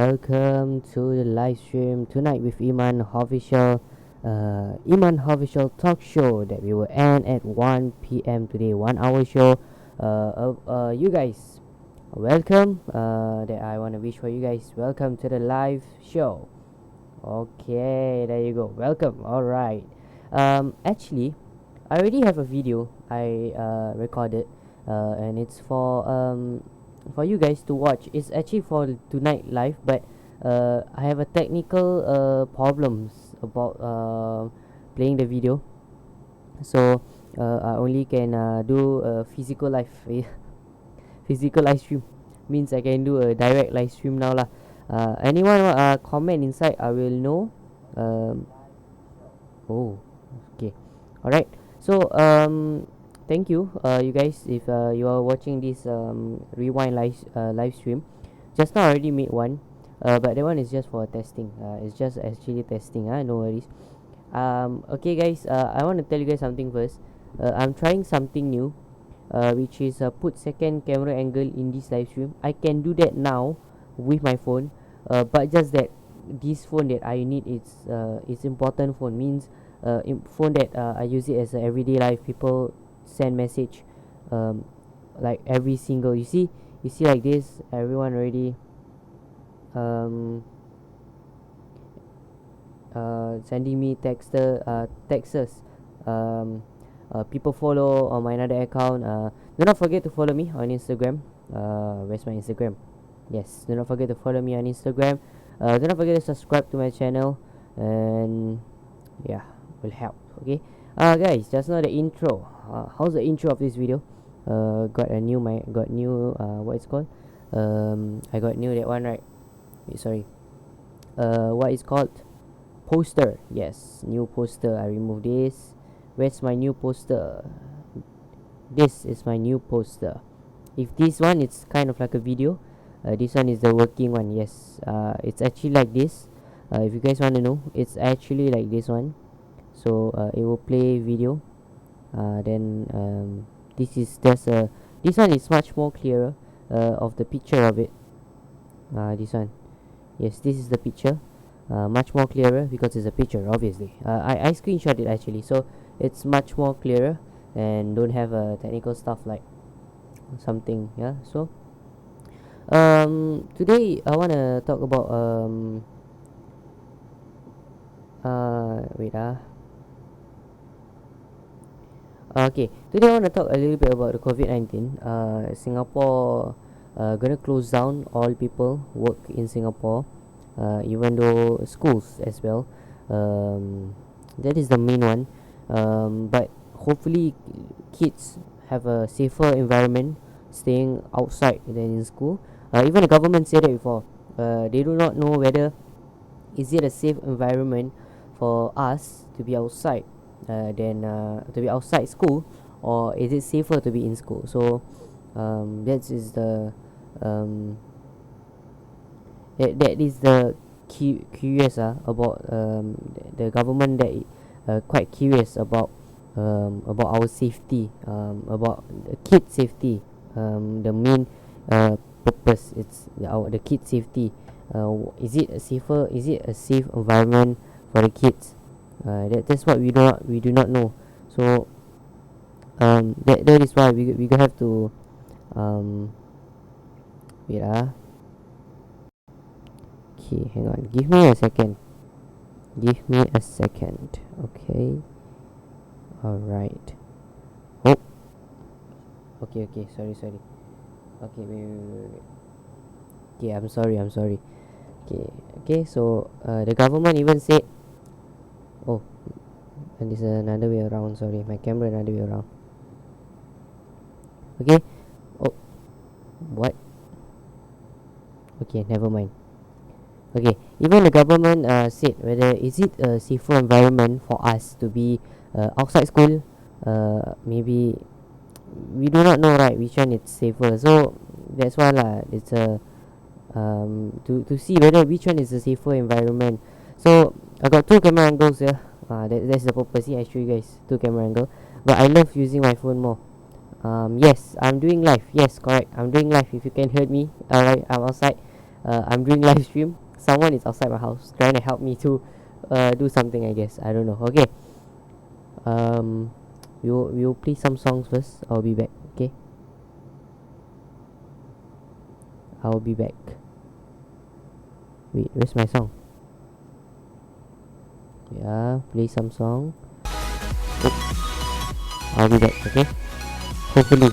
welcome to the live stream tonight with Iman Official Talk Show that we will end at 1 p.m. today. 1 hour show. You guys, welcome. That I want to wish for you guys. Welcome to the live show. Okay, there you go. Welcome. All right. Actually, I already have a video I recorded, and it's for you guys to watch. It's actually for tonight live, but I have a technical problems about playing the video, so I only can do a physical live physical live stream. Means I can do a direct live stream now lah. Anyone comment inside, I will know. Um, oh, okay, all right. So thank you, you guys. If you are watching this rewind live stream, just now I already made one, but that one is just for testing. It's just actually testing. No worries. Okay, guys. I want to tell you guys something first. I'm trying something new, which is put second camera angle in this live stream. I can do that now with my phone, but just that this phone that I need, it's important phone, means phone that I use it as a everyday life. People send message, like every single, you see like this, everyone already um sending me texts. People follow on my another account. Do not forget to follow me on Instagram. Where's my Instagram? Yes, do not forget to follow me on Instagram. Do not forget to subscribe to my channel, and yeah, will help. Okay, guys, just now the intro. How's the intro of this video? Got new what it's called? I got new that one, right? Wait, sorry. What is called? Poster. Yes, new poster. I remove this. Where's my new poster? This is my new poster. If this one, it's kind of like a video. This one is the working one. Yes, it's actually like this. If you guys want to know, it's actually like this one. So it will play video. Then this is just this one is much more clearer of the picture of it. This one, yes, this is the picture. Much more clearer because it's a picture, obviously. I screenshot it actually, so it's much more clearer and don't have technical stuff like something. Yeah. So today I want to talk about wait okay, today I want to talk a little bit about the COVID-19. Singapore gonna close down all people work in Singapore, even though schools as well. That is the main one. But hopefully kids have a safer environment staying outside than in school. Even the government said it before. They do not know whether is it a safe environment for us to be outside than to be outside school, or is it safer to be in school. So that is the that is the curious about the government, that quite curious about our safety, about the kid safety. The main purpose, it's the kid safety. Is it a safe environment for the kids? That's what we do not know. So that is why we gonna have to wait okay, hang on, give me a second. Okay, all right. Oh, okay, sorry. Okay, wait. Okay, I'm sorry. Okay, so the government even said, oh, and this is another way around. Sorry, my camera another way around. Okay. Oh, what? Okay, never mind. Okay, even the government said whether is it a safer environment for us to be outside school. Maybe we do not know, right, which one is safer. So that's why lah. It's a to see whether which one is a safer environment. So I got two camera angles here. That's the purpose. I show you guys two camera angle. But I love using my phone more. Yes, I'm doing live. Yes, correct. I'm doing live. If you can hear me, alright, I'm outside. I'm doing live stream. Someone is outside my house trying to help me to do something. I guess I don't know. Okay. Um, we'll play some songs first. I'll be back. Okay. I'll be back. Wait, where's my song? Yeah, play some song. I'll be back. Okay. Hopefully.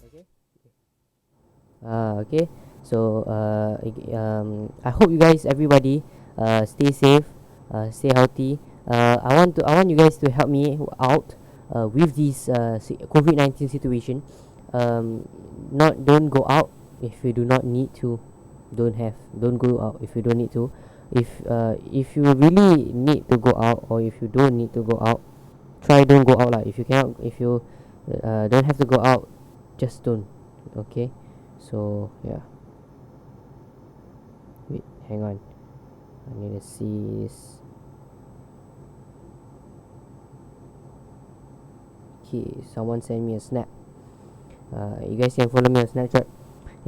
Okay. Okay. So I hope you guys, everybody, stay safe, stay healthy. I want you guys to help me out with this COVID-19 situation. Not don't go out if you do not need to. Don't go out if you don't need to. If you really need to go out, or if you don't need to go out, try don't go out lah. If you cannot, if you don't have to go out, just don't. Okay. So yeah, wait, hang on, I need to see this. Okay, someone send me a snap. You guys can follow me on Snapchat,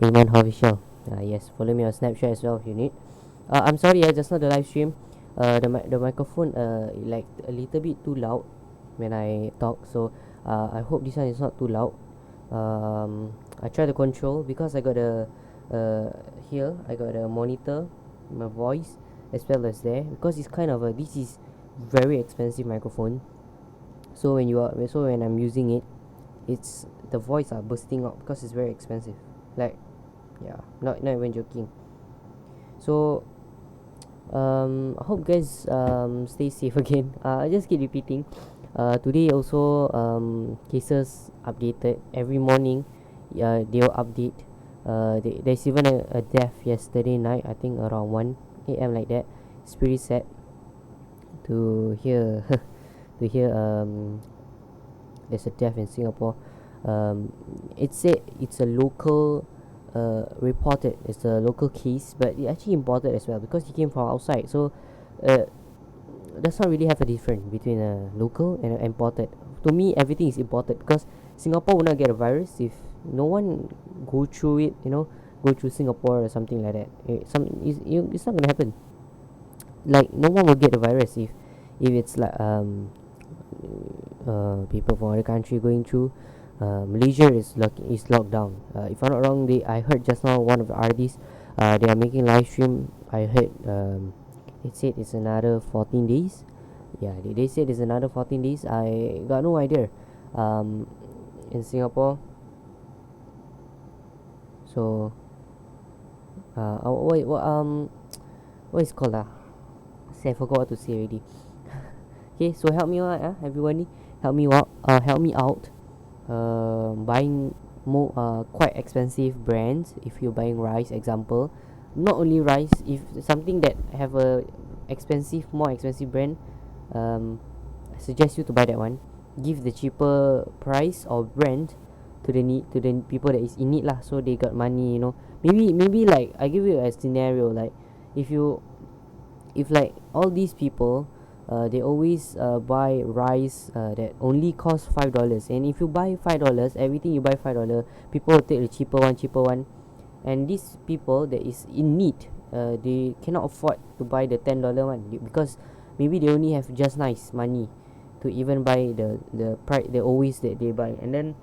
Iman Official. Yes, follow me on Snapchat as well if you need. I'm sorry, just not the live stream. The microphone like a little bit too loud when I talk, so I hope this one is not too loud. I try to control because I got a here I got a monitor my voice as well as there, because it's kind of a, this is very expensive microphone. So when I'm using it, it's the voice are bursting out because it's very expensive. Like, yeah, not even joking. So I hope guys stay safe again. I just keep repeating. Today also cases updated every morning. They'll update. There's even a death yesterday night. I think around 1 a.m. like that. It's pretty sad to hear to hear there's a death in Singapore. It said it's a local reported. It's a local case, but it actually imported as well because he came from outside. So uh, does not really have a difference between a local and a imported. To me, everything is imported because Singapore will not get a virus if no one go through it. Go through Singapore or something like that. It's not gonna happen. Like no one will get the virus if it's like people from other country going through. Malaysia is locked down. If I'm not wrong, I heard just now one of the artists, they are making live stream. I heard it said it's another 14 days. Yeah, they said it's another 14 days. I got no idea. In Singapore. So what is called say I forgot what to say already. Okay, so help me out, everyone. Help me out. Buying more quite expensive brands. If you're buying rice, example, not only rice, if something that have a more expensive brand, I suggest you to buy that one. Give the cheaper price or brand to the people that is in need lah, so they got money. Maybe like I give you a scenario, like if you if like all these people, they always buy rice that only cost $5, and if you buy $5, everything you buy $5, people will take the cheaper one. And these people that is in need, they cannot afford to buy the $10 one, because maybe they only have just nice money to even buy the price, the always that they buy. And then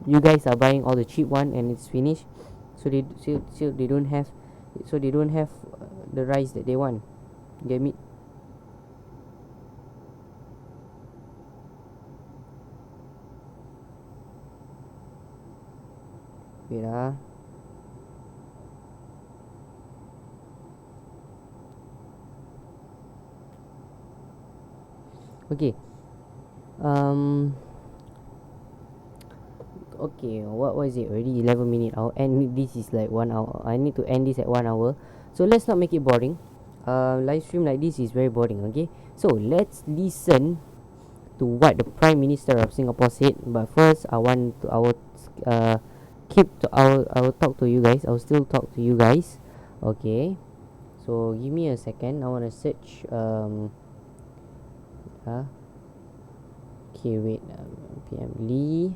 you guys are buying all the cheap one and it's finished, so they don't have, the rice that they want. Get me? Wait Okay. Okay, what was it already? 11 minutes. I'll end this is like 1 hour. I need to end this at 1 hour. So let's not make it boring. Live stream like this is very boring. Okay, so let's listen to what the Prime Minister of Singapore said. But first, I will uh I will talk to you guys. I will still talk to you guys. Okay, so give me a second. I wanna search uh okay, wait. PM Lee.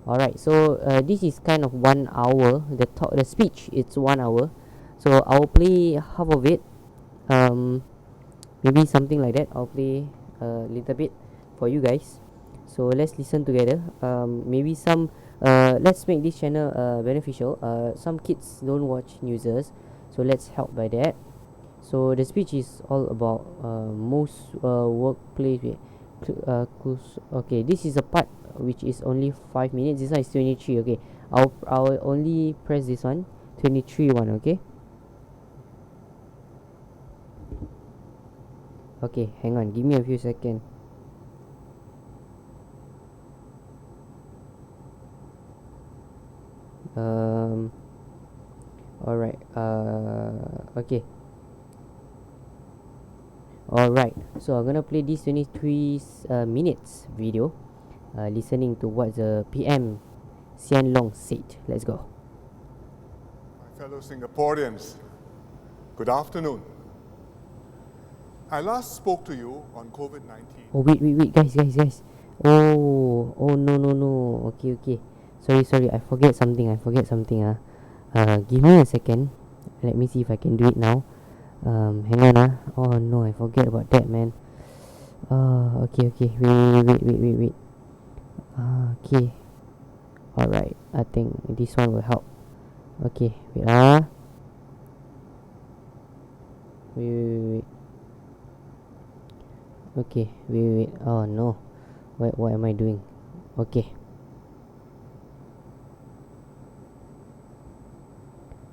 Alright, so this is kind of 1 hour. The speech it's 1 hour. So I'll play half of it. Um, maybe something like that. I'll play a little bit for you guys. So let's listen together. Maybe some. Let's make this channel beneficial. Some kids don't watch newses, so let's help by that. So the speech is all about most workplace. Okay, this is a part which is only 5 minutes. This one is 23. Okay, I'll only press this one. 23 one. Okay. Okay, hang on. Give me a few seconds. Um. Alright. Okay. Alright. So I'm gonna play this 23 minutes video. Listening to what the PM Sian Long said. Let's go. My fellow Singaporeans, good afternoon. I last spoke to you on COVID-19. Oh wait, guys. Oh no no no. Okay. Sorry. I forget something. Give me a second. Let me see if I can do it now. Hang on Oh no, I forget about that, man. Okay. Wait. Okay. Alright. I think this one will help. Okay. Wait. Okay. Wait. Oh no. What am I doing? Okay.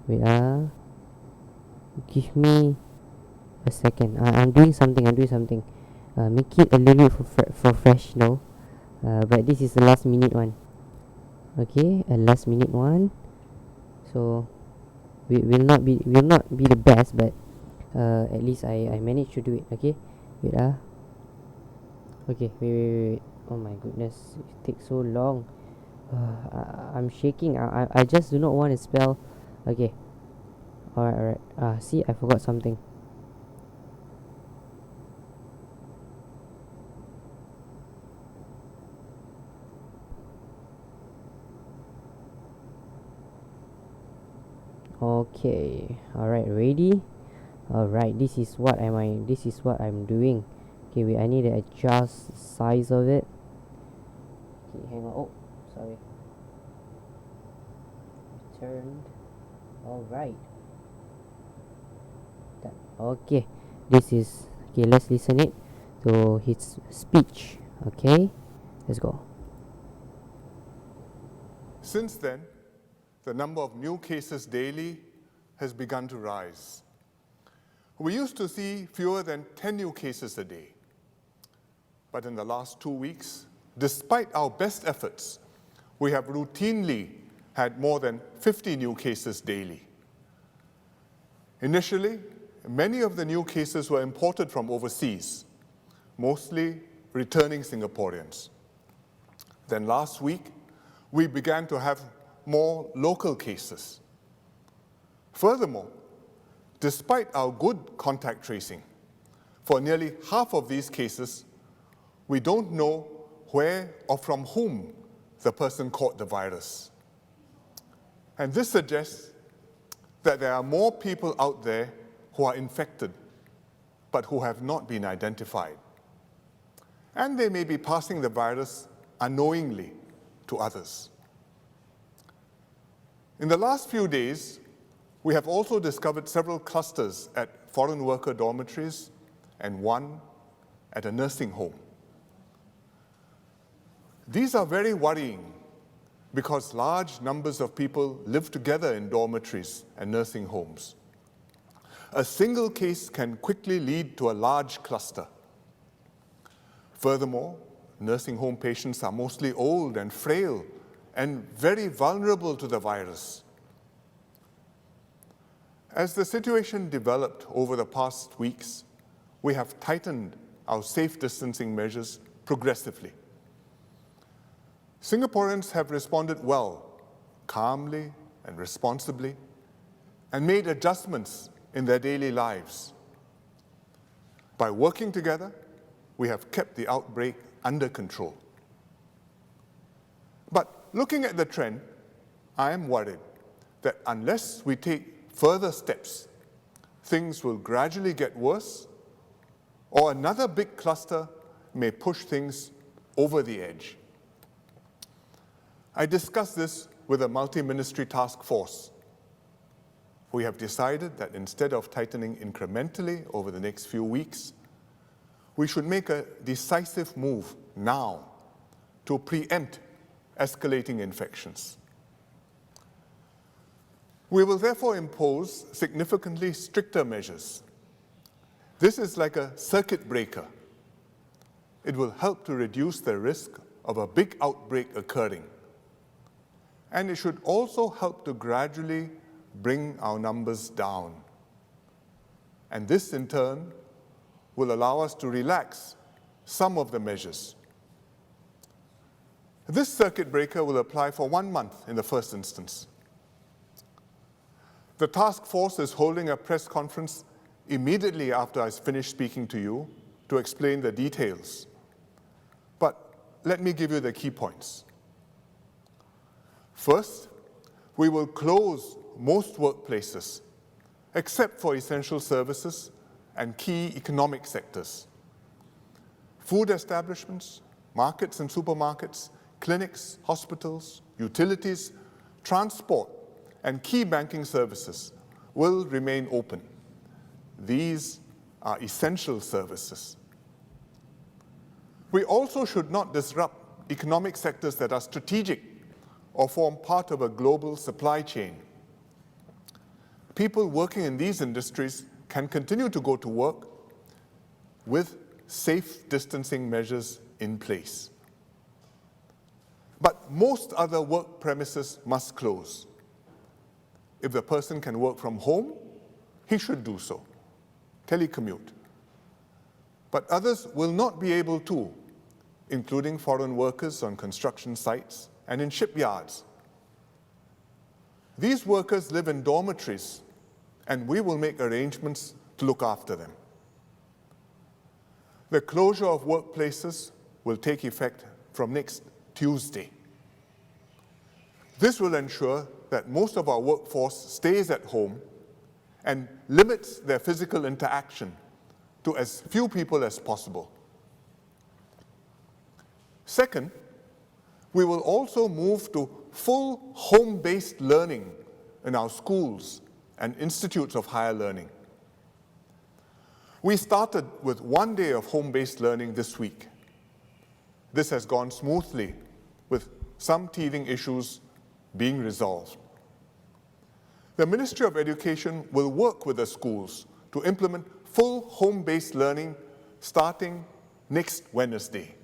Wait Give me a second. I'm doing something. Make it a little bit professional. But this is the last minute one. Okay, a last minute one. So we will not be the best, but at least I managed to do it. Okay, wait Okay, wait. Oh my goodness, it takes so long. I'm shaking. I just do not want to spell. Okay. Alright. See, I forgot something. Okay. Alright, ready? Alright, this is what I'm doing. Okay, wait, I need to adjust the size of it. Okay, hang on. Oh, sorry. Turned. Alright. Okay. This is okay, let's listen it to his speech. Okay? Let's go. Since then, the number of new cases daily has begun to rise. We used to see fewer than 10 new cases a day. But in the last 2 weeks, despite our best efforts, we have routinely had more than 50 new cases daily. Initially, many of the new cases were imported from overseas, mostly returning Singaporeans. Then last week, we began to have more local cases. Furthermore, despite our good contact tracing, for nearly half of these cases, we don't know where or from whom the person caught the virus. And this suggests that there are more people out there who are infected, but who have not been identified. And they may be passing the virus unknowingly to others. In the last few days, we have also discovered several clusters at foreign worker dormitories and one at a nursing home. These are very worrying because large numbers of people live together in dormitories and nursing homes. A single case can quickly lead to a large cluster. Furthermore, nursing home patients are mostly old and frail and very vulnerable to the virus. As the situation developed over the past weeks, we have tightened our safe distancing measures progressively. Singaporeans have responded well, calmly and responsibly, and made adjustments in their daily lives. By working together, we have kept the outbreak under control. But looking at the trend, I am worried that unless we take further steps, things will gradually get worse, or another big cluster may push things over the edge. I discussed this with a multi-ministry task force. We have decided that instead of tightening incrementally over the next few weeks, we should make a decisive move now to preempt escalating infections. We will therefore impose significantly stricter measures. This is like a circuit breaker. It will help to reduce the risk of a big outbreak occurring. And it should also help to gradually bring our numbers down. And this, in turn, will allow us to relax some of the measures. This circuit breaker will apply for 1 month in the first instance. The task force is holding a press conference immediately after I finish speaking to you to explain the details. But let me give you the key points. First, we will close most workplaces, except for essential services and key economic sectors. Food establishments, markets and supermarkets, clinics, hospitals, utilities, transport, and key banking services will remain open. These are essential services. We also should not disrupt economic sectors that are strategic or form part of a global supply chain. People working in these industries can continue to go to work with safe distancing measures in place. But most other work premises must close. If the person can work from home, he should do so, telecommute. But others will not be able to, including foreign workers on construction sites and in shipyards. These workers live in dormitories, and we will make arrangements to look after them. The closure of workplaces will take effect from next Tuesday. This will ensure that most of our workforce stays at home and limits their physical interaction to as few people as possible. Second, we will also move to full home-based learning in our schools and institutes of higher learning. We started with 1 day of home-based learning this week. This has gone smoothly, with some teething issues being resolved. The Ministry of Education will work with the schools to implement full home-based learning starting next Wednesday.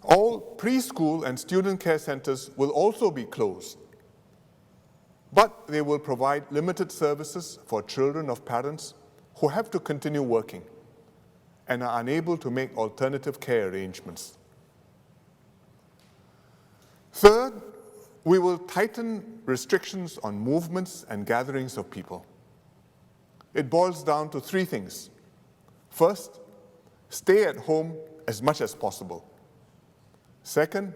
All preschool and student care centers will also be closed, but they will provide limited services for children of parents who have to continue working and are unable to make alternative care arrangements. Third, we will tighten restrictions on movements and gatherings of people. It boils down to 3 things. First, stay at home as much as possible. Second,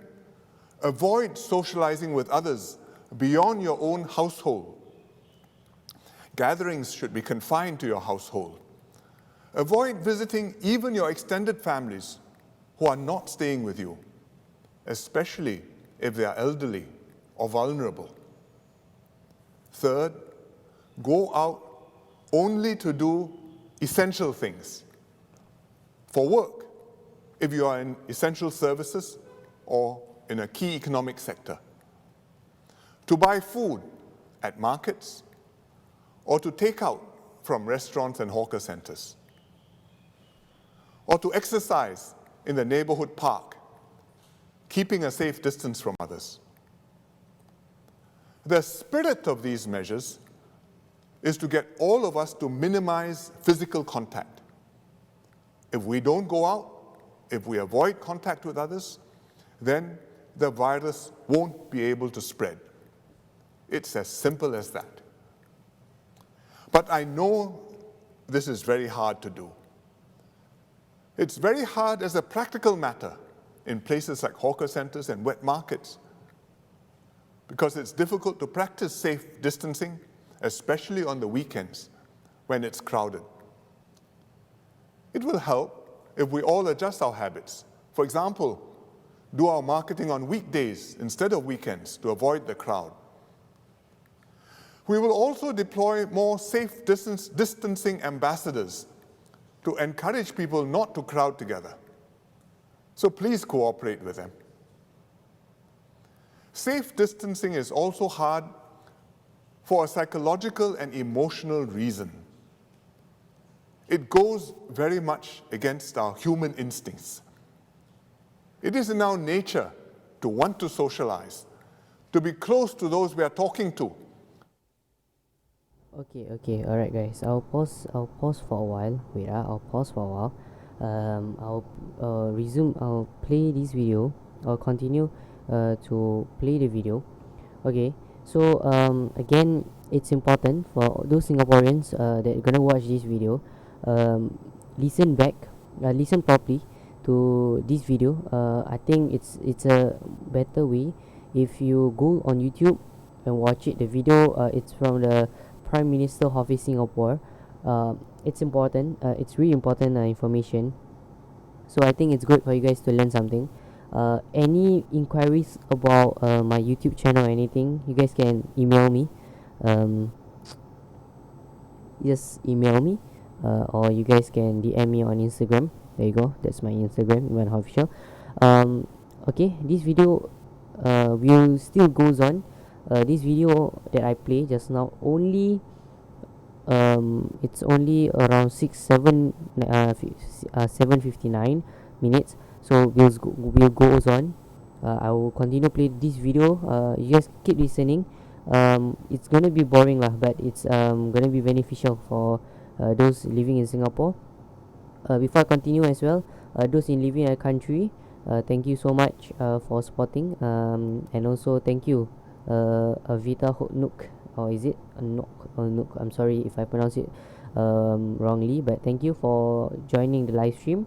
avoid socializing with others beyond your own household. Gatherings should be confined to your household. Avoid visiting even your extended families who are not staying with you, especially if they are elderly or vulnerable. Third, go out only to do essential things. For work, if you are in essential services or in a key economic sector. To buy food at markets or to take out from restaurants and hawker centers. or to exercise in the neighborhood park, keeping a safe distance from others. The spirit of these measures is to get all of us to minimize physical contact. If we don't go out, if we avoid contact with others, then the virus won't be able to spread. It's as simple as that. But I know this is very hard to do. It's very hard as a practical matter in places like hawker centers and wet markets, because it's difficult to practice safe distancing, especially on the weekends when it's crowded. It will help if we all adjust our habits. For example, do our marketing on weekdays instead of weekends to avoid the crowd. We will also deploy more safe distancing ambassadors to encourage people not to crowd together. So please cooperate with them. Safe distancing is also hard for a psychological and emotional reason. It goes very much against our human instincts. It is in our nature to want to socialize, to be close to those we are talking to. Okay, alright guys, I'll pause for a while. I'll pause for a while. I'll play this video. I'll continue to play the video. Okay, so again, it's important for those Singaporeans that are gonna watch this video, listen properly to this video. I think it's a better way if you go on YouTube and watch it. The video, it's from the Prime Minister of Singapore. It's important. It's really important information. So I think it's good for you guys to learn something. Any inquiries about my YouTube channel or anything, you guys can email me. Just email me, or you guys can DM me on Instagram. There you go. That's my Instagram, Iman Official. Okay, this video will still goes on. This video that I play just now it's only around 7:59 minutes. So we'll goes on. I will continue play this video. You just keep listening. It's gonna be boring lah, but it's gonna be beneficial for those living in Singapore. Before I continue as well, those in living in a country, thank you so much for supporting, and also thank you, Avita Nook, or is it Nook or Nook? I'm sorry if I pronounce it wrongly, but thank you for joining the live stream.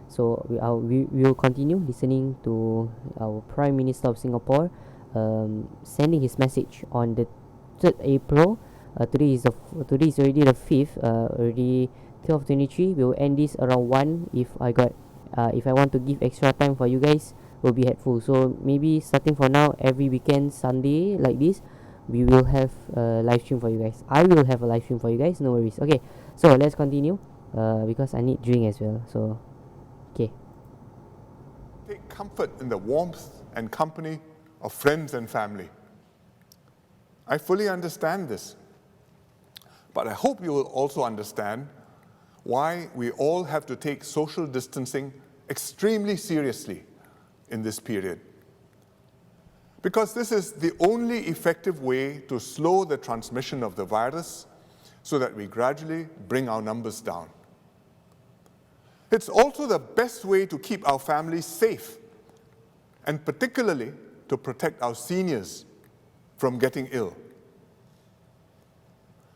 So we will continue listening to our Prime Minister of Singapore sending his message on the 3rd April. Today is already the 5th. Already 12:23. We will end this around 1. If I want to give extra time for you guys, will be helpful. So maybe starting for now, every weekend Sunday like this, we will have a live stream for you guys. I will have a live stream for you guys. No worries. Okay, so let's continue because I need drink as well. So okay. Take comfort in the warmth and company of friends and family. I fully understand this, but I hope you will also understand why we all have to take social distancing extremely seriously in this period. Because this is the only effective way to slow the transmission of the virus so that we gradually bring our numbers down. It's also the best way to keep our families safe, and particularly to protect our seniors from getting ill.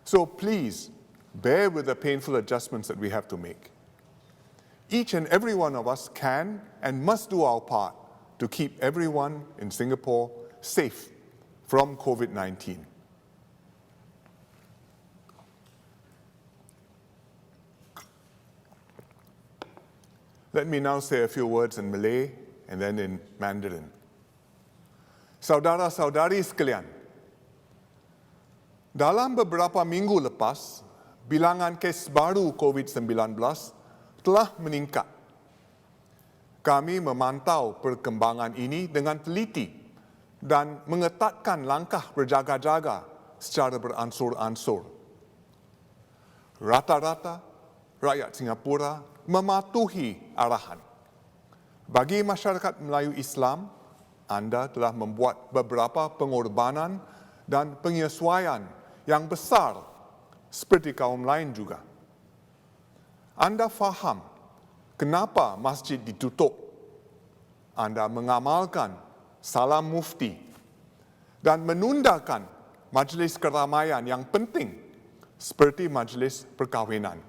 So please, bear with the painful adjustments that we have to make. Each and every one of us can and must do our part to keep everyone in Singapore safe from COVID-19. Let me now say a few words in Malay and then in Mandarin. Saudara-saudari sekalian, dalam beberapa minggu lepas, bilangan kes baru COVID-19 telah meningkat. Kami memantau perkembangan ini dengan teliti dan mengetatkan langkah berjaga-jaga secara beransur-ansur. Rata-rata, rakyat Singapura mematuhi arahan. Bagi masyarakat Melayu Islam, anda telah membuat beberapa pengorbanan dan penyesuaian yang besar seperti kaum lain juga. Anda faham kenapa masjid ditutup. Anda mengamalkan salam mufti dan menundakan majlis keramaian yang penting seperti majlis perkahwinan.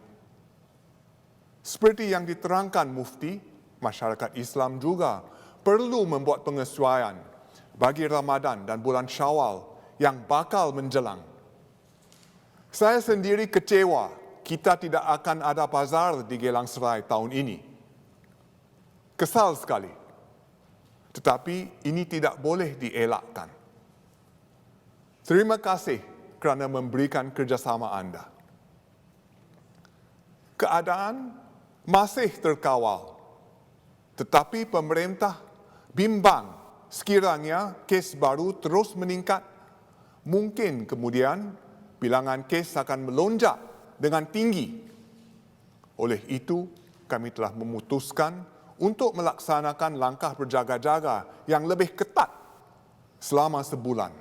Seperti yang diterangkan mufti, masyarakat Islam juga perlu membuat penyesuaian bagi Ramadan dan bulan Syawal yang bakal menjelang. Saya sendiri kecewa kita tidak akan ada bazar di Geylang Serai tahun ini. Kesal sekali. Tetapi ini tidak boleh dielakkan. Terima kasih kerana memberikan kerjasama anda. Keadaan masih terkawal, tetapi pemerintah bimbang sekiranya kes baru terus meningkat. Mungkin kemudian bilangan kes akan melonjak dengan tinggi. Oleh itu, kami telah memutuskan untuk melaksanakan langkah berjaga-jaga yang lebih ketat selama sebulan.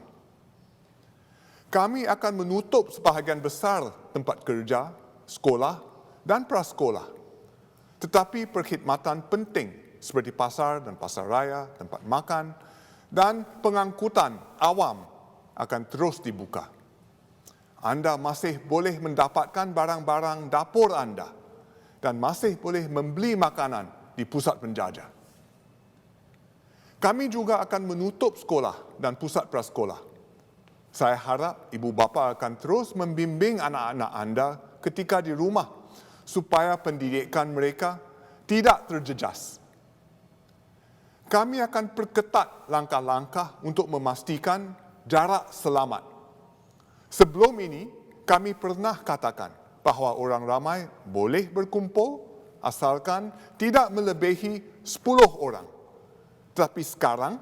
Kami akan menutup sebahagian besar tempat kerja, sekolah dan prasekolah. Tetapi perkhidmatan penting seperti pasar dan pasar raya, tempat makan dan pengangkutan awam akan terus dibuka. Anda masih boleh mendapatkan barang-barang dapur anda dan masih boleh membeli makanan di pusat penjajah. Kami juga akan menutup sekolah dan pusat prasekolah. Saya harap ibu bapa akan terus membimbing anak-anak anda ketika di rumah supaya pendidikan mereka tidak terjejas. Kami akan perketat langkah-langkah untuk memastikan jarak selamat. Sebelum ini, kami pernah katakan bahawa orang ramai boleh berkumpul asalkan tidak melebihi 10 orang. Tetapi sekarang,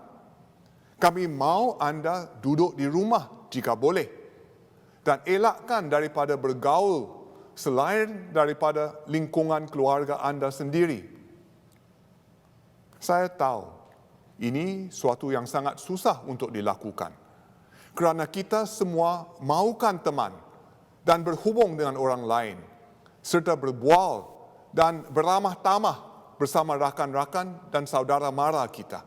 kami mahu anda duduk di rumah jika boleh dan elakkan daripada bergaul selain daripada lingkungan keluarga anda sendiri. Saya tahu ini suatu yang sangat susah untuk dilakukan kerana kita semua mahukan teman dan berhubung dengan orang lain serta berbual dan beramah tamah bersama rakan-rakan dan saudara mara kita.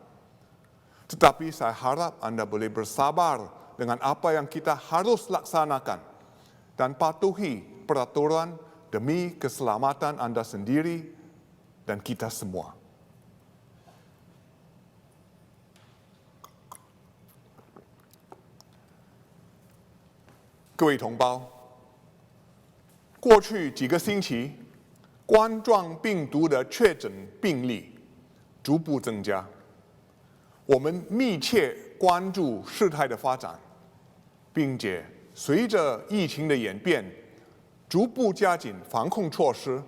Tetapi saya harap anda boleh bersabar dengan apa yang kita harus laksanakan dan patuhi peraturan demi keselamatan anda sendiri dan kita semua. Kepada 同胞，过去几个星期，冠状病毒的确诊病例逐步增加，我们密切关注事态的发展，并且随着疫情的演变，逐步加紧防控措施，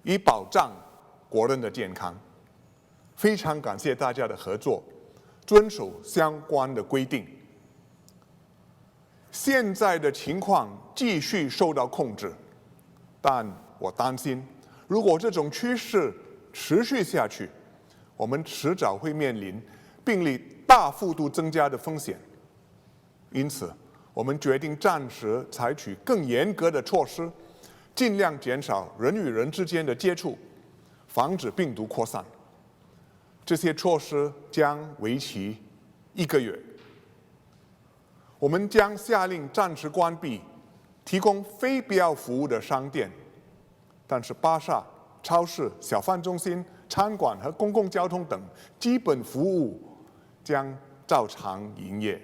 以保障国人的健康。非常感谢大家的合作，遵守相关的规定。现在的情况继续受到控制，但我担心，如果这种趋势持续下去，我们迟早会面临病例大幅度增加的风险。因此，我们决定暂时采取更严格的措施，尽量减少人与人之间的接触，防止病毒扩散。这些措施将为期1个月。我们将下令暂时关闭提供非必要服务的商店，但是巴萨、超市、小贩中心、餐馆和公共交通等基本服务将照常营业。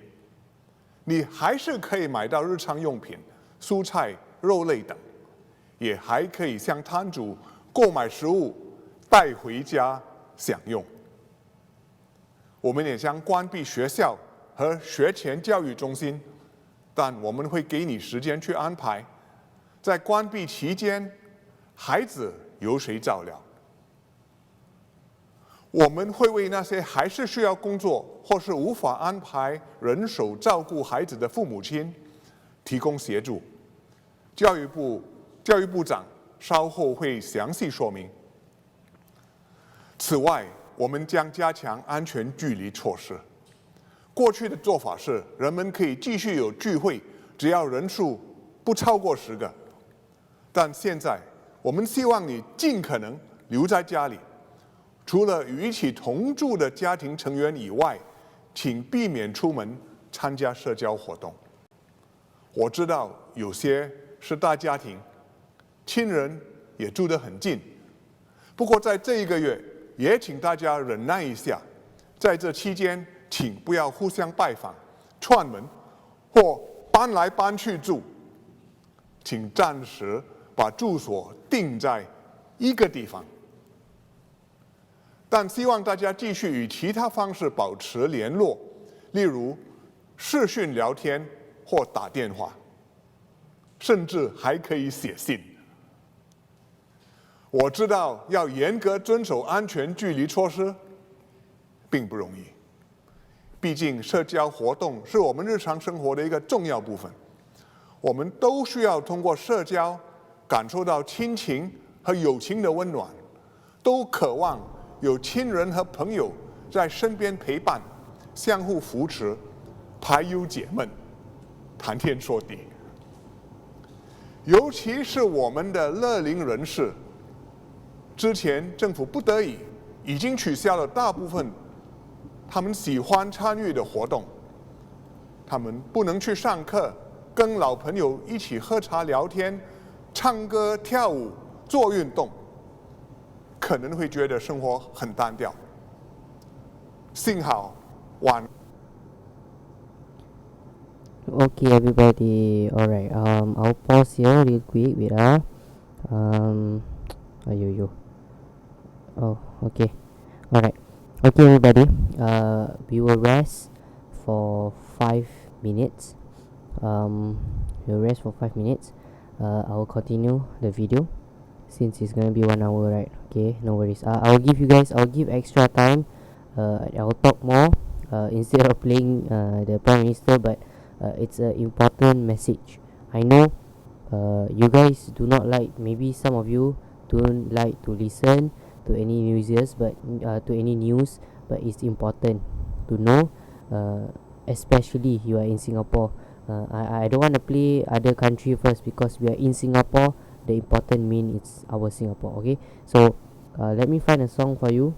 你还是可以买到日常用品、蔬菜、肉类等，也还可以向摊主购买食物带回家享用。我们也将关闭学校和学前教育中心，但我们会给你时间去安排。在关闭期间，孩子由谁照料？我们会为那些还是需要工作或是无法安排人手照顾孩子的父母亲提供协助。教育部长稍后会详细说明。此外，我们将加强安全距离措施。过去的做法是，人们可以继续有聚会，只要人数不超过10个。但现在，我们希望你尽可能留在家里，除了与一起同住的家庭成员以外，请避免出门参加社交活动。我知道有些是大家庭，亲人也住得很近，不过在这1个月，也请大家忍耐一下，在这期间，请不要互相拜访、串门或搬来搬去住，请暂时把住所定在一个地方。但希望大家继续以其他方式保持联络，例如视讯聊天或打电话，甚至还可以写信。我知道要严格遵守安全距离措施并不容易，毕竟社交活动是我们日常生活的一个重要部分。我们都需要通过社交感受到亲情和友情的温暖，都渴望有亲人和朋友在身边陪伴，相互扶持，排忧解闷，谈天说地。尤其是我们的乐龄人士，之前政府不得已已经取消了大部分他们喜欢参与的活动，他们不能去上课，跟老朋友一起喝茶聊天、唱歌跳舞、做运动，可能会觉得生活很单调。幸好晚。Okay, everybody. Alright. I'll pause here real quick. Wait ah. Ayo. Oh, okay. Alright. Okay, everybody. We will rest for 5 minutes. We'll rest for 5 minutes. I will continue the video since it's gonna be 1 hour, right? Okay, no worries. I'll give extra time. I'll talk more instead of playing the Prime Minister, but it's an important message. I know you guys do not like, maybe some of you don't like to listen to any news, but it's important to know, especially you are in Singapore. I don't want to play other country first because we are in Singapore. The important mean it's our Singapore. Okay, so let me find a song for you.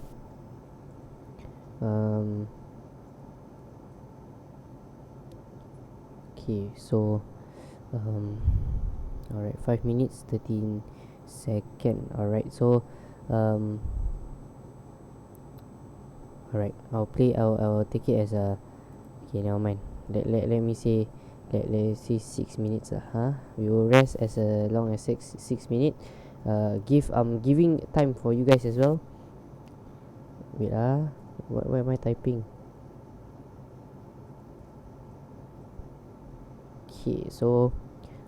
Okay, so alright, 5 minutes 13 second. Alright, so alright, I'll take it as a, okay, never mind. Let me say, let's say 6 minutes we will rest as long as 6 minutes. I'm giving time for you guys as well. Wait what am I typing? Okay, so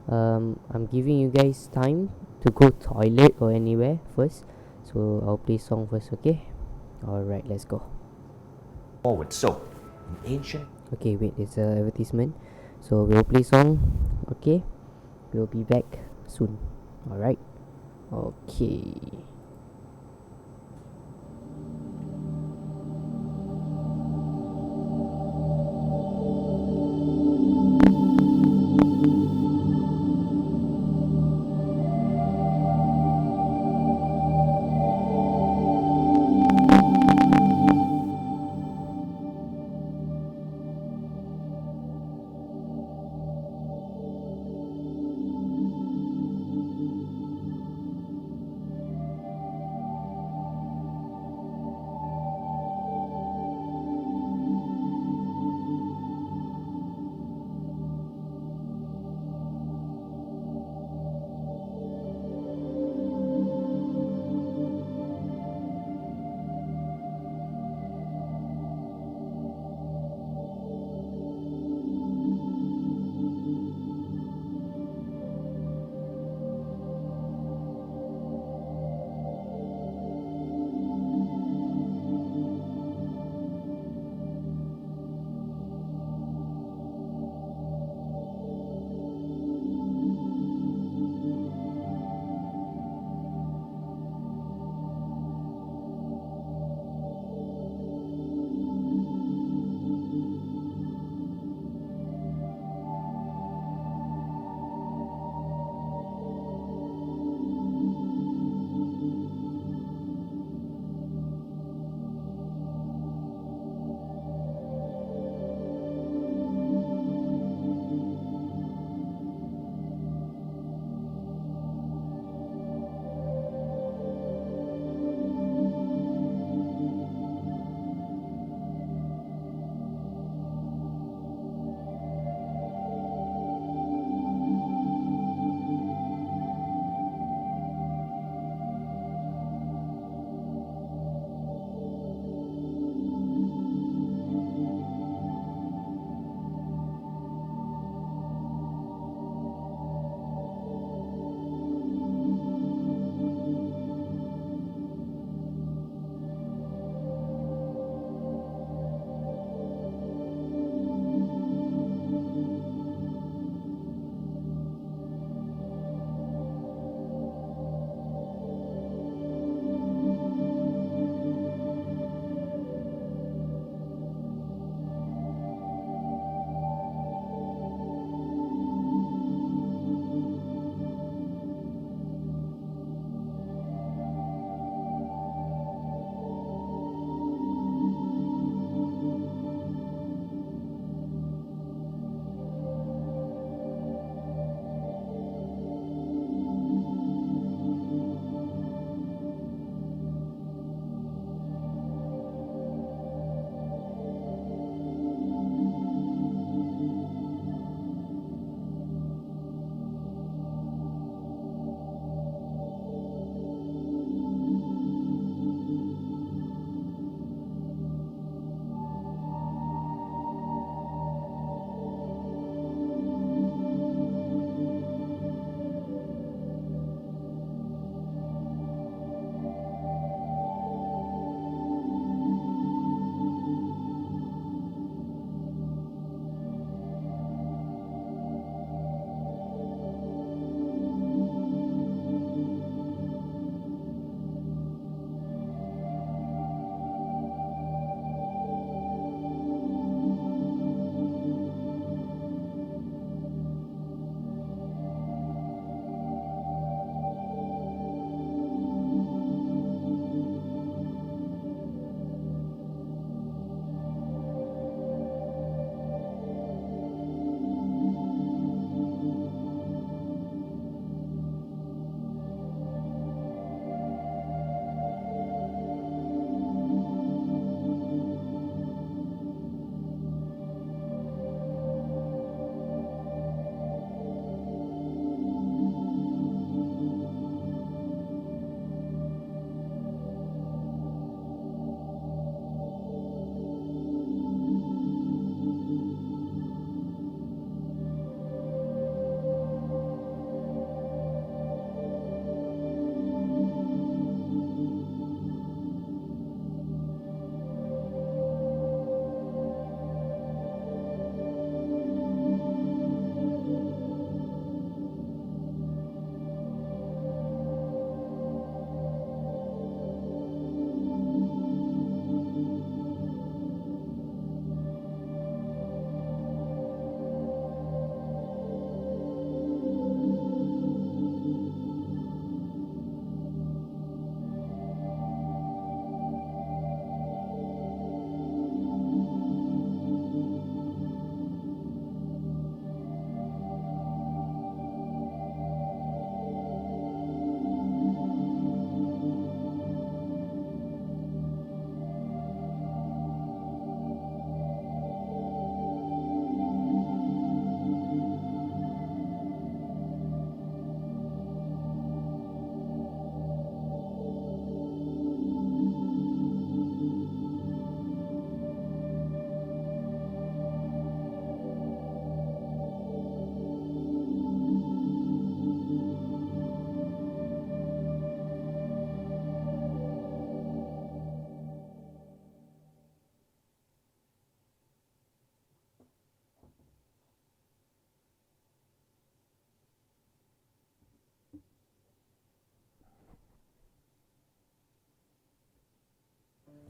I'm giving you guys time to go toilet or anywhere first, so I'll play song first. Okay, alright, let's go forward. So, ancient. Okay, wait, it's an advertisement, so we'll play song. Okay, we'll be back soon. Alright, okay.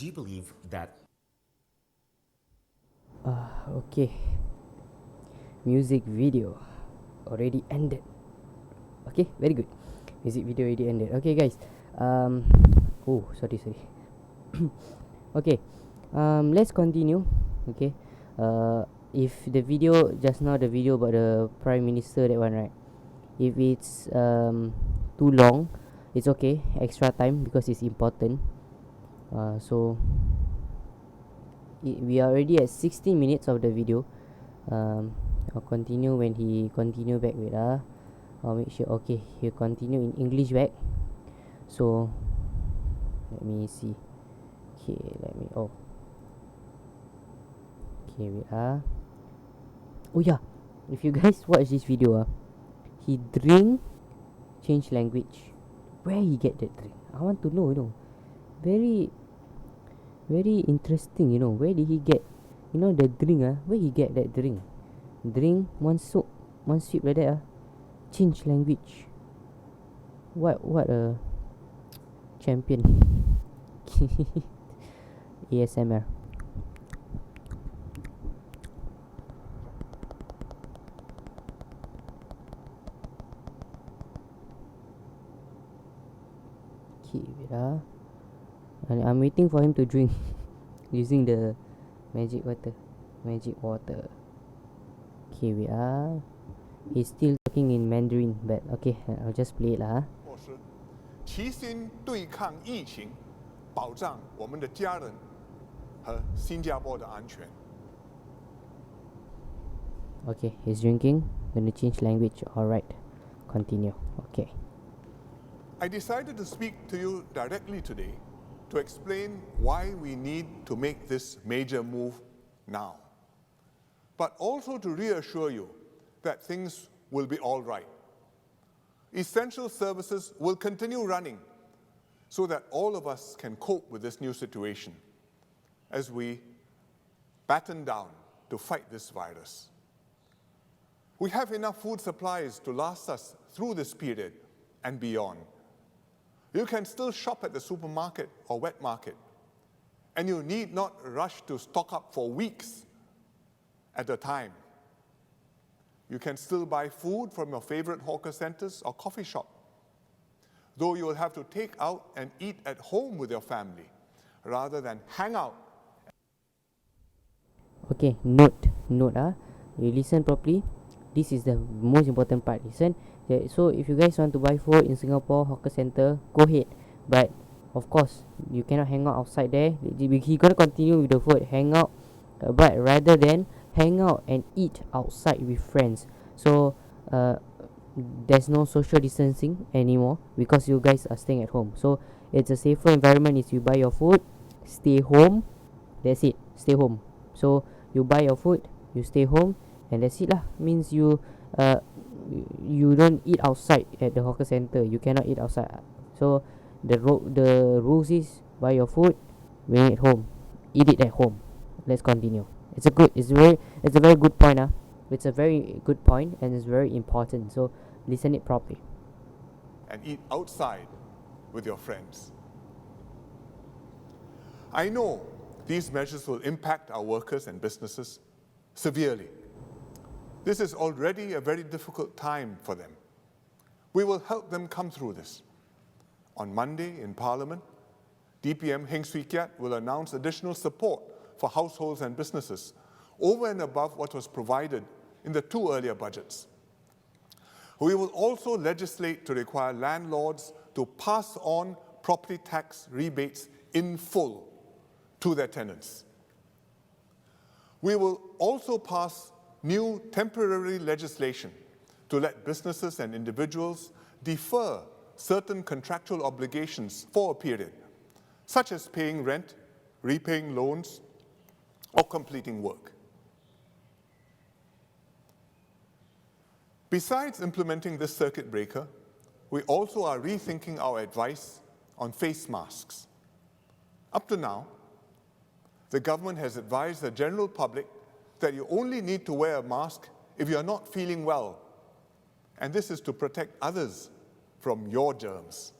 Do you believe that Okay. Music video already ended. Okay, very good. Music video already ended. Okay, guys. Oh, sorry. Okay. Let's continue. Okay. If the video just now, the video about the prime minister, that one, right? If it's too long, it's okay. Extra time because it's important. So we are already at 16 minutes of the video. I'll continue when he continue back with I'll make sure. Okay, he'll continue in English back. So let me see. Okay, okay, wait oh yeah, if you guys watch this video he drink, change language. Where he get that drink? I want to know, very very interesting, where did he get, the drink where he get that drink one soap, one sip like that change language. What a champion. ASMR. Okay, wait I'm waiting for him to drink using the magic water. Okay, wait he's still talking in Mandarin, but okay, I'll just play it lah. 齐心对抗疫情，保障我们的家人和新加坡的安全。Okay, he's drinking. Gonna change language. Alright, continue. Okay. I decided to speak to you directly today to explain why we need to make this major move now, but also to reassure you that things will be all right. Essential services will continue running so that all of us can cope with this new situation as we batten down to fight this virus. We have enough food supplies to last us through this period and beyond. You can still shop at the supermarket or wet market, and you need not rush to stock up for weeks at a time. You can still buy food from your favorite hawker centers or coffee shop, though you will have to take out and eat at home with your family rather than hang out. Okay, note you listen properly. This is the most important part. Listen. Yeah, so if you guys want to buy food in Singapore hawker center, go ahead. But of course, you cannot hang out outside there. He gonna continue with the food, hang out, but rather than hang out and eat outside with friends. So there's no social distancing anymore because you guys are staying at home. So it's a safer environment. Is you buy your food, stay home. That's it. Stay home. So you buy your food, you stay home, and that's it lah. Means you don't eat outside at the hawker center. You cannot eat outside. So the rules is buy your food, bring it home, eat it at home. Let's continue. It's a very good point. It's a very good point and it's very important. So listen it properly. And eat outside with your friends. I know these measures will impact our workers and businesses severely. This is already a very difficult time for them. We will help them come through this. On Monday in Parliament, DPM Heng Swee Keat will announce additional support for households and businesses over and above what was provided in the two earlier budgets. We will also legislate to require landlords to pass on property tax rebates in full to their tenants. We will also pass new temporary legislation to let businesses and individuals defer certain contractual obligations for a period, such as paying rent, repaying loans, or completing work. Besides implementing this circuit breaker, we also are rethinking our advice on face masks. Up to now, the government has advised the general public that you only need to wear a mask if you are not feeling well, and this is to protect others from your germs.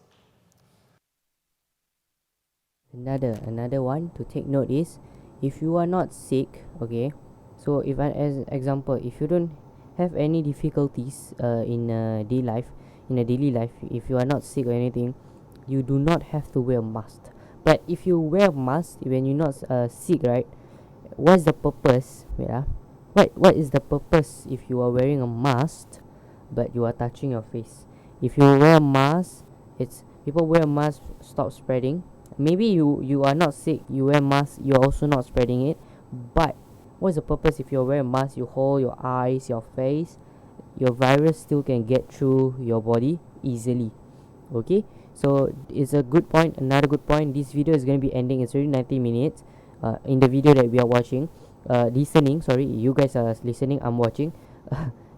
Another one to take note is, if you are not sick, okay, so if I, as example, if you don't have any difficulties in a daily life, if you are not sick or anything, you do not have to wear a mask. But if you wear a mask when you're not sick, right, what's the purpose? Wait, what is the purpose if you are wearing a mask but you are touching your face? If you wear a mask, it's people wear a mask, stop spreading. Maybe you are not sick, you wear mask, you're also not spreading it. But what's the purpose if you wear a mask? You hold your eyes, your face, your virus still can get through your body easily. Okay, so it's a good point. Another good point, this video is going to be ending. It's already 90 minutes. In the video that we are watching, listening, sorry, you guys are listening, I'm watching.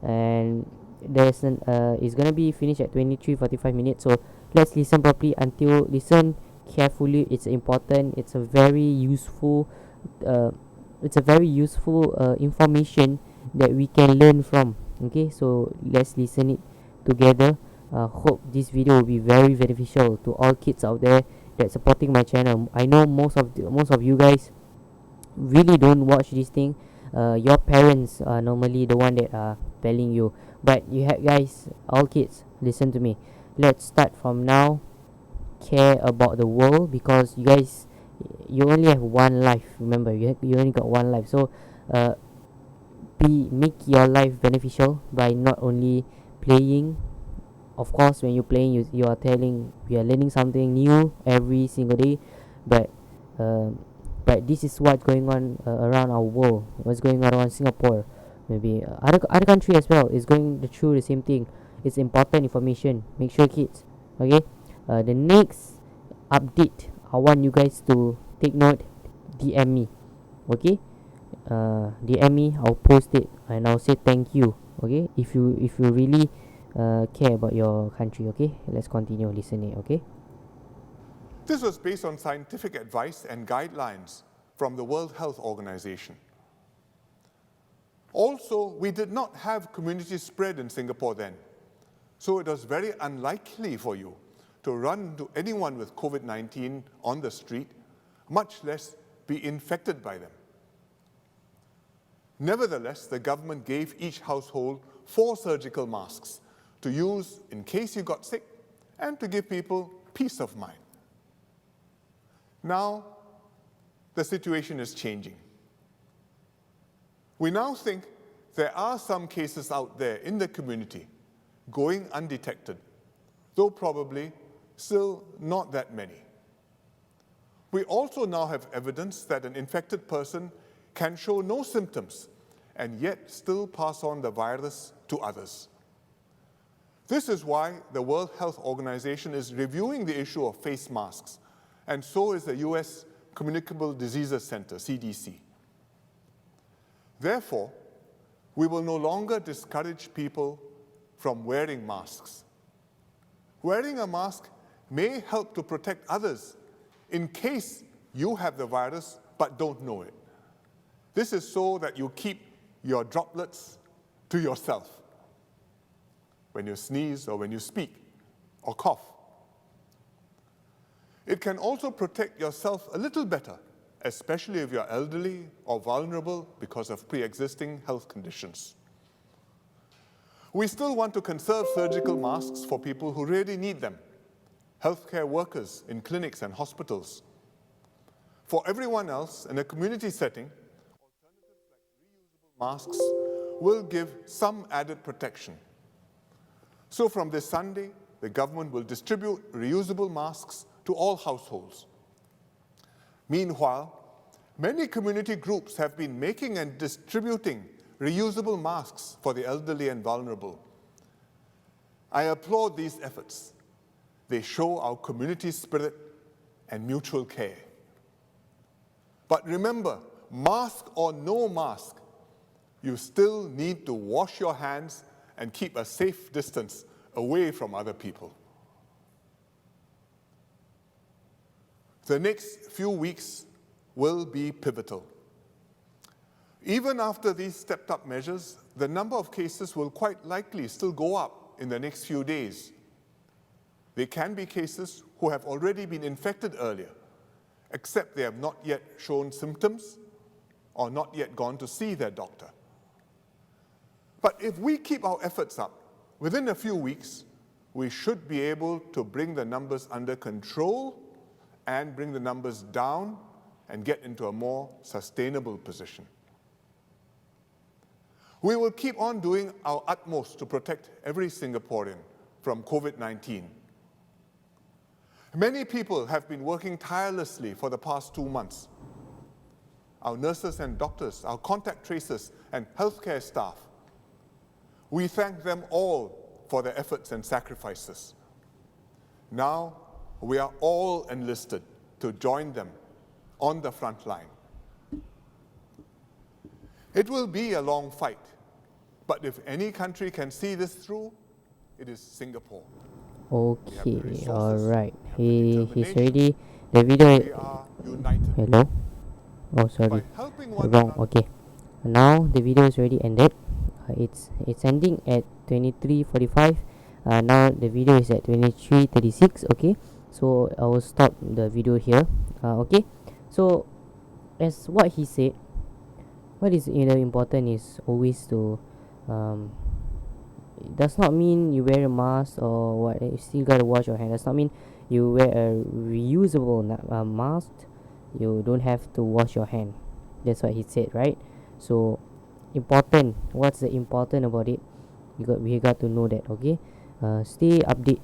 And it's going to be finished at 23:45 minutes. So let's listen properly, until listen carefully. It's important. It's a very useful information that we can learn from. Okay, so let's listen it together. Hope this video will be very beneficial to all kids out there that supporting my channel. I know most of you guys really don't watch this thing. Your parents are normally the one that are telling you, but you have, guys, all kids, listen to me. Let's start from now. Care about the world, because you guys, you only have one life. Remember, you only got one life. So make your life beneficial by not only playing. Of course, when you're playing, you are telling, we are learning something new every single day. But uh, but this is what's going on around our world, what's going on around Singapore. Maybe other country as well is going through the same thing. It's important information. Make sure, kids. Okay, the next update, I want you guys to take note. DM me. Okay, DM me, I'll post it and I'll say thank you. Okay, if you really care about your country. Okay, let's continue listening. Okay. This was based on scientific advice and guidelines from the World Health Organization. Also, we did not have community spread in Singapore then, so it was very unlikely for you to run into anyone with COVID-19 on the street, much less be infected by them. Nevertheless, the government gave each household 4 surgical masks to use in case you got sick and to give people peace of mind. Now, the situation is changing. We now think there are some cases out there in the community going undetected, though probably still not that many. We also now have evidence that an infected person can show no symptoms and yet still pass on the virus to others. This is why the World Health Organization is reviewing the issue of face masks, and so is the US Communicable Diseases Center, CDC. Therefore, we will no longer discourage people from wearing masks. Wearing a mask may help to protect others in case you have the virus but don't know it. This is so that you keep your droplets to yourself when you sneeze or when you speak or cough. It can also protect yourself a little better, especially if you're elderly or vulnerable because of pre-existing health conditions. We still want to conserve surgical masks for people who really need them, healthcare workers in clinics and hospitals. For everyone else in a community setting, alternatives like reusable masks will give some added protection. So from this Sunday, the government will distribute reusable masks to all households. Meanwhile, many community groups have been making and distributing reusable masks for the elderly and vulnerable. I applaud these efforts. They show our community spirit and mutual care. But remember, mask or no mask, you still need to wash your hands and keep a safe distance away from other people. The next few weeks will be pivotal. Even after these stepped-up measures, the number of cases will quite likely still go up in the next few days. There can be cases who have already been infected earlier, except they have not yet shown symptoms or not yet gone to see their doctor. But if we keep our efforts up, within a few weeks, we should be able to bring the numbers under control and bring the numbers down and get into a more sustainable position. We will keep on doing our utmost to protect every Singaporean from COVID-19. Many people have been working tirelessly for the past 2 months. Our nurses and doctors, our contact tracers and healthcare staff. We thank them all for their efforts and sacrifices. Now, we are all enlisted to join them on the front line. It will be a long fight, but if any country can see this through, it is Singapore. Okay, resources, alright. we have the He's determination. ready. The video. We are united. Hello? Oh, sorry. By helping one Wrong. another. Okay. Now the video is already ended. It's ending at 23:45. Now the video is at 23:36. Okay. So I will stop the video here. Okay. So as what he said, what is important is always to it does not mean you wear a mask or what. You still gotta wash your hand. Does not mean you wear a reusable mask. You don't have to wash your hand. That's what he said, right? So important. What's the important about it? We got to know that. Okay. Stay update.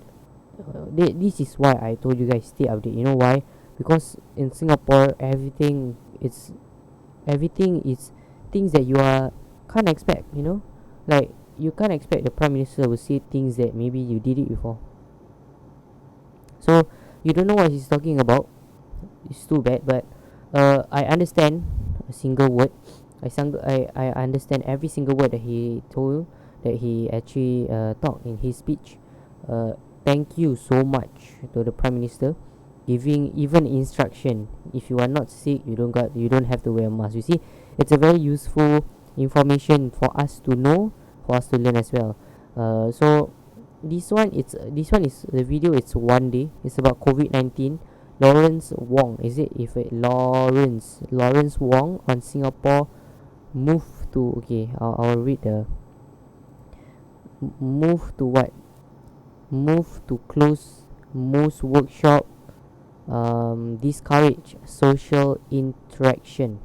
This is why I told you guys stay update. You know why? Because in Singapore, everything is things that you can't expect. You know, like you can't expect the prime minister will say things that maybe you did it before. So you don't know what he's talking about. It's too bad, but I understand a single word. I understand every single word that he told, that he actually talked in his speech. Thank you so much to the prime minister, giving even instruction. If you are not sick, you don't have to wear a mask. You see, it's a very useful information for us to know, for us to learn as well. So this one is the video. It's one day. It's about COVID-19. Lawrence Wong, is it? If it Lawrence Wong on Singapore move to, okay, I'll read the move to what? Move to close most workshop, discourage social interaction.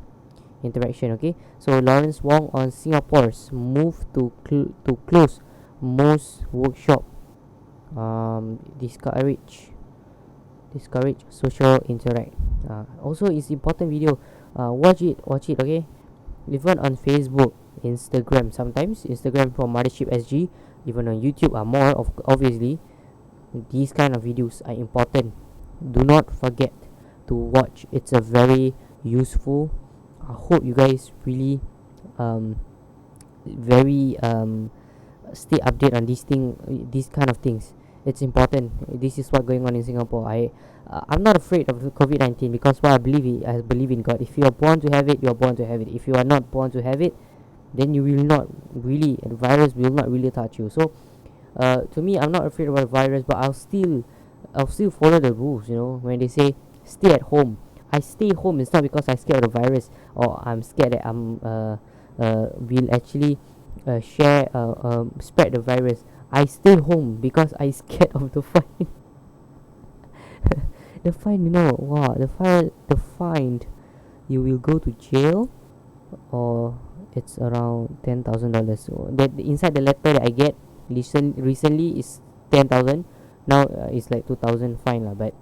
Okay, so Lawrence Wong on Singapore's move to close most workshop, discourage social interact. Also it's important video. Watch it, okay, even on Facebook, Instagram, sometimes Instagram from Mothership SG, even on YouTube are more of, obviously these kind of videos are important. Do not forget to watch. It's a very useful. I hope you guys really very stay update on these kind of things. It's important. This is what going on in Singapore. I'm not afraid of COVID-19 because what I believe in God. If you are born to have it, you are born to have it. If you are not born to have it, then you will not really, the virus will not really touch you. So to me, I'm not afraid about the virus, but I'll still follow the rules. You know, when they say stay at home, I stay home. It's not because I'm scared of the virus or I'm scared that will actually spread the virus. I stay home because I scared of the fine. The fine, you know, wow, the fine, you will go to jail, or it's around $10,000. So that inside the letter that I get recently is 10,000. Now it's like 2,000 fine lah. But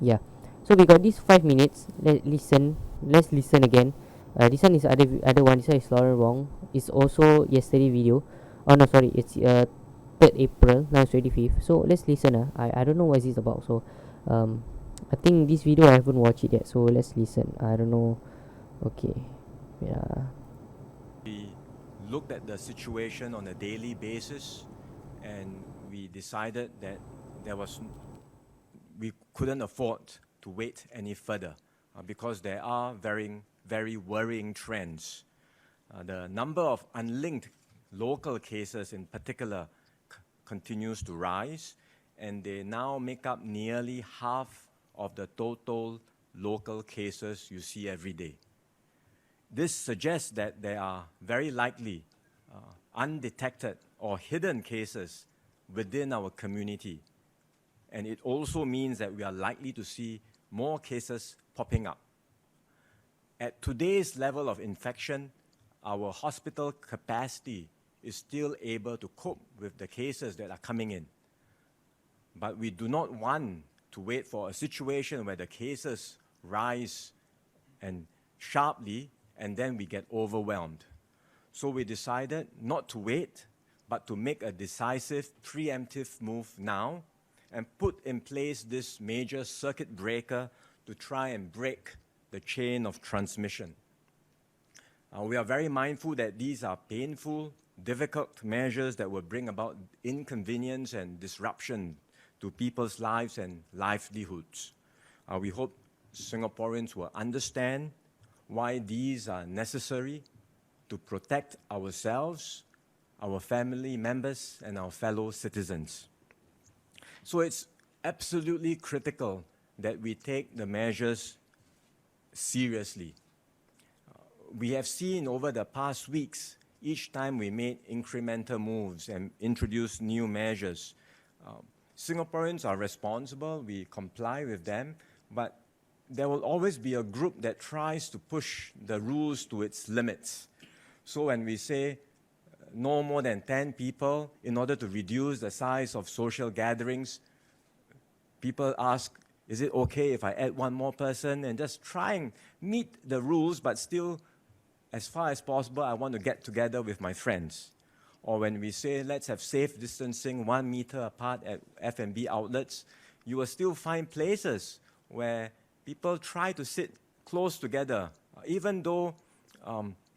yeah, so we got these 5 minutes. Let's listen again. This one is other one. This one is Lauren Wong. It's also yesterday video. Oh no, sorry, it's 3rd April. Now it's 25th. So let's listen. I don't know what is this about. So I think this video I haven't watched it yet. So let's listen. I don't know. Okay. Yeah. We looked at the situation on a daily basis, and we decided that we couldn't afford to wait any further because there are very worrying trends. The number of unlinked local cases in particular continues to rise, and they now make up nearly half of the total local local cases you see every day. This suggests that there are very likely undetected or hidden cases within our community. And it also means that we are likely to see more cases popping up. At today's level of infection, our hospital capacity is still able to cope with the cases that are coming in. But we do not want to wait for a situation where the cases rise and sharply and then we get overwhelmed. So we decided not to wait, but to make a decisive, preemptive move now and put in place this major circuit breaker to try and break the chain of transmission. We are very mindful that these are painful, difficult measures that will bring about inconvenience and disruption to people's lives and livelihoods. We hope Singaporeans will understand why these are necessary to protect ourselves, our family members, and our fellow citizens. So it's absolutely critical that we take the measures seriously. We have seen over the past weeks, each time we made incremental moves and introduced new measures, Singaporeans are responsible, we comply with them, but there will always be a group that tries to push the rules to its limits. So when we say no more than 10 people in order to reduce the size of social gatherings, people ask, is it okay if I add one more person, and just try and meet the rules, but still, as far as possible, I want to get together with my friends. Or when we say, let's have safe distancing 1 meter apart at F&B outlets, you will still find places where people try to sit close together, even though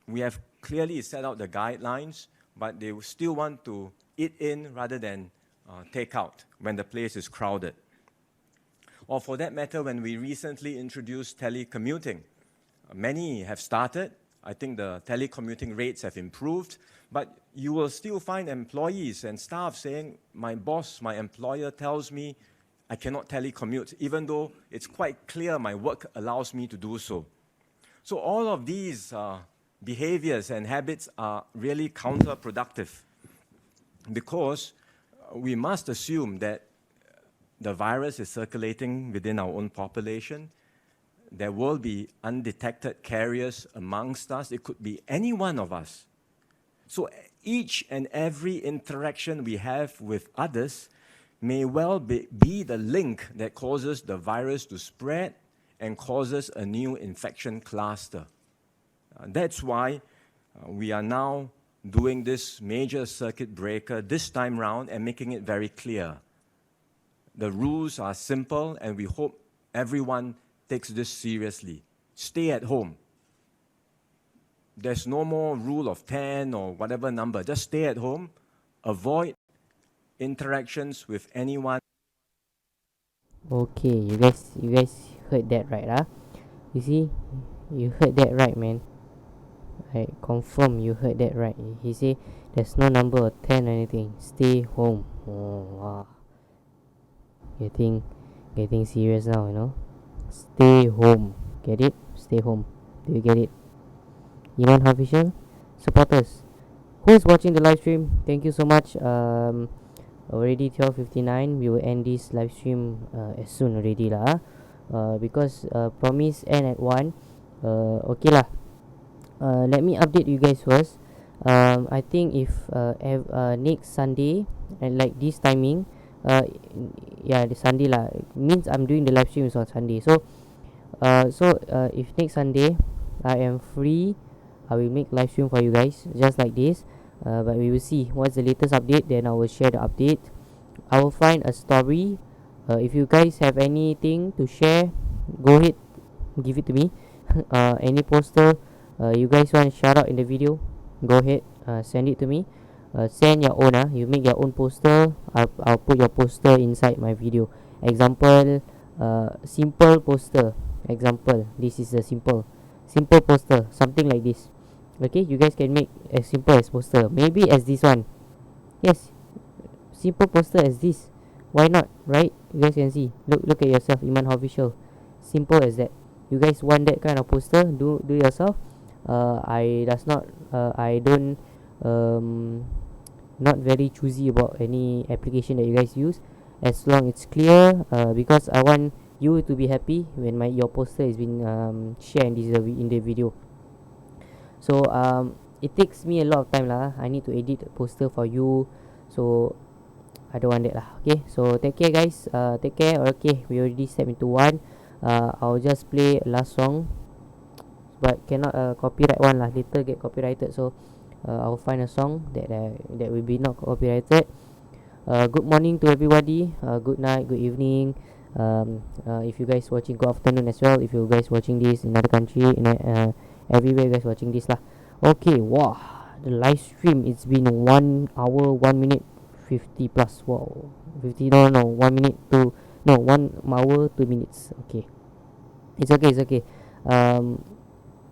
we have clearly set out the guidelines, but they still want to eat in rather than take out when the place is crowded. Or for that matter, when we recently introduced telecommuting, many have started. I think the telecommuting rates have improved, but you will still find employees and staff saying, my boss, my employer tells me I cannot telecommute, even though it's quite clear my work allows me to do so. So all of these behaviors and habits are really counterproductive, because we must assume that the virus is circulating within our own population. There will be undetected carriers amongst us. It could be any one of us. So each and every interaction we have with others may well be the link that causes the virus to spread and causes a new infection cluster. That's why we are now doing this major circuit breaker this time round and making it very clear. The rules are simple, and we hope everyone takes this seriously. Stay at home. There's no more rule of 10 or whatever number. Just stay at home. Avoid interactions with anyone. Okay, you guys heard that right, huh? You see, you heard that right, man. I confirm you heard that right. He say there's no number of 10 or anything. Stay home. Oh, wow. Getting serious now, you know. Stay home. Get it? Stay home. Do you get it? Iman Official supporters, who's watching the live stream, thank you so much. Already 12:59. We will end this live stream as soon already lah. Because promise end at 1. Okay lah. Let me update you guys first. I think if next Sunday and like this timing, yeah, the Sunday lah, means I'm doing the live stream is on Sunday. So if next Sunday I am free, I will make live stream for you guys just like this. But we will see what's the latest update, then I will share the update. I will find a story. If you guys have anything to share, go ahead, give it to me. Any poster you guys want to shout out in the video, go ahead, send it to me. Send your own, you make your own poster. I'll put your poster inside my video. Example, simple poster. Example, this is a simple poster, something like this. Okay, you guys can make as simple as poster, maybe as this one. Yes, simple poster as this. Why not, right? You guys can see. Look at yourself, Iman Official. Simple as that. you guys want that kind of poster, do yourself. I don't not very choosy about any application that you guys use, as long it's clear, because I want you to be happy when your poster has been shared in the video. So it takes me a lot of time lah. I need to edit the poster for you, so I don't want that lah. Okay, so take care guys, take care. Okay, we already step into one. I'll just play last song, but cannot copyright one lah, later get copyrighted. So I'll find a song that will be not copyrighted. Good morning to everybody, good night, good evening. If you guys watching, good afternoon as well. If you guys watching this in another country, everywhere you guys watching this lah. Okay, wow, the live stream, it's been 1 hour 1 minute 50 plus. Wow, 50, no 1 minute to, no, 1 hour 2 minutes. Okay, it's okay.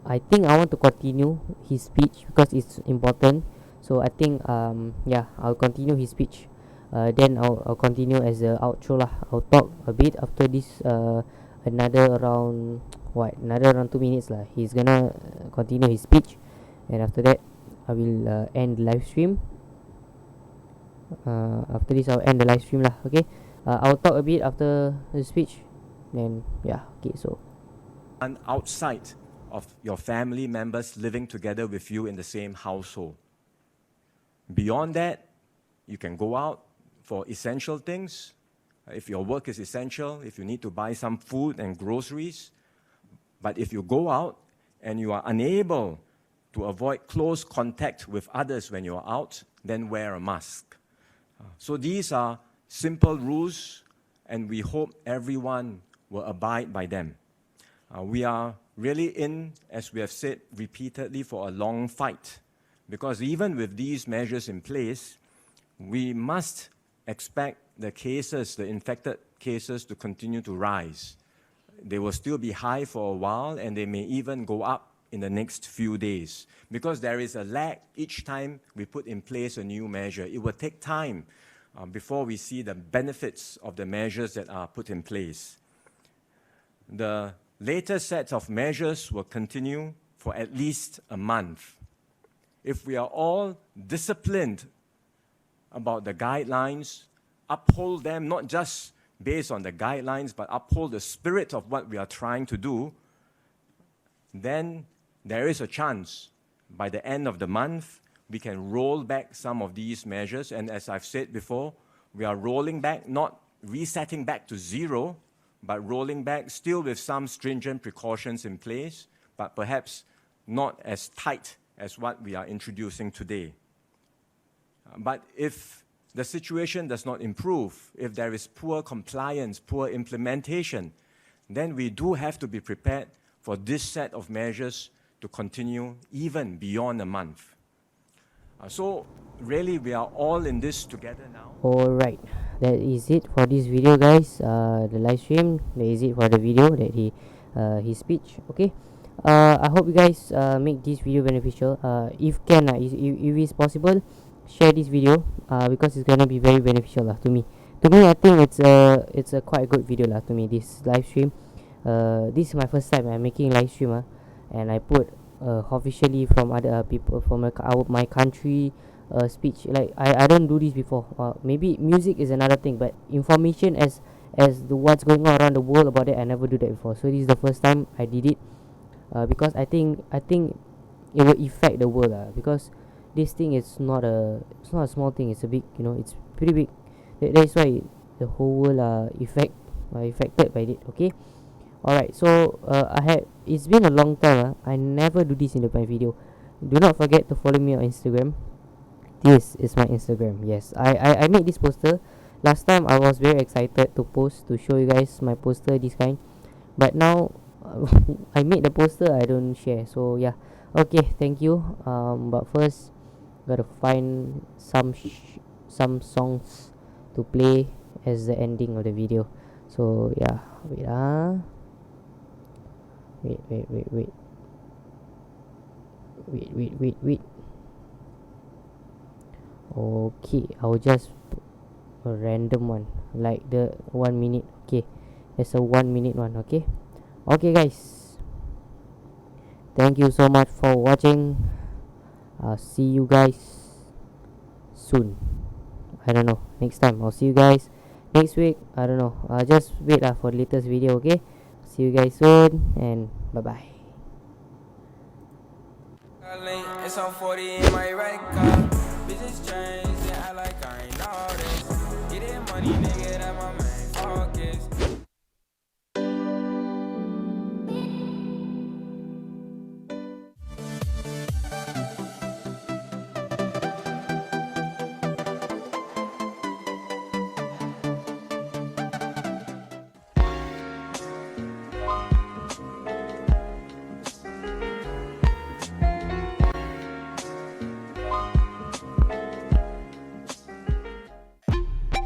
I think I want to continue his speech because it's important. So I think yeah, I'll continue his speech. Then I'll continue as the outro lah. I'll talk a bit after this. Another around 2 minutes lah. He's gonna continue his speech, and after that I will end the live stream. After this I'll end the live stream lah. Okay, I'll talk a bit after the speech. Then yeah, okay, so And outside of your family members living together with you in the same household. Beyond that, you can go out for essential things. If your work is essential, if you need to buy some food and groceries. But if you go out and you are unable to avoid close contact with others when you are out, then wear a mask. So these are simple rules, and we hope everyone will abide by them. We are really in, as we have said repeatedly, for a long fight. Because even with these measures in place, we must expect the cases, the infected cases, to continue to rise. They will still be high for a while, and they may even go up in the next few days. Because there is a lag each time we put in place a new measure. It will take time before we see the benefits of the measures that are put in place. The latest set of measures will continue for at least a month. If we are all disciplined about the guidelines, uphold them not just based on the guidelines, but uphold the spirit of what we are trying to do, then there is a chance by the end of the month we can roll back some of these measures. And as I've said before, we are rolling back, not resetting back to zero, but rolling back still with some stringent precautions in place, but perhaps not as tight as what we are introducing today. But if the situation does not improve, if there is poor compliance, poor implementation, then we do have to be prepared for this set of measures to continue even beyond a month. So really, we are all in this together now. alright, that is it for this video guys. The live stream, that is it for the video that his speech. Okay, I hope you guys make this video beneficial. If can, if it's possible, share this video, because it's gonna be very beneficial lah to me. I think it's a quite good video lah to me, this live stream. This is my first time I'm making live stream, and I put officially from other people from my country speech. Like I don't do this before. Maybe music is another thing, but information as the what's going on around the world about it, I never do that before. So this is the first time I did it, because I think it will affect the world, because this thing is not a small thing. It's a big, it's pretty big. That's why the whole world affected by it. Okay, alright. So it's been a long time. I never do this in my video. Do not forget to follow me on Instagram. This is my Instagram. Yes, I made this poster last time. I was very excited to post, to show you guys my poster, this kind. But now I made the poster, I don't share. So yeah, okay, thank you. But first, gotta find some songs to play as the ending of the video. So yeah, wait. Okay, I'll just a random one, like the 1 minute. Okay, there's a 1 minute one. Okay guys, Thank you so much for watching. See you guys soon. I don't know, next time. I'll see you guys next week. I don't know. Just wait for the latest video, okay? See you guys soon and bye bye. It's on 40 in my right car. Bitches change, they act like I ain't all this. Get that money, nigga, that my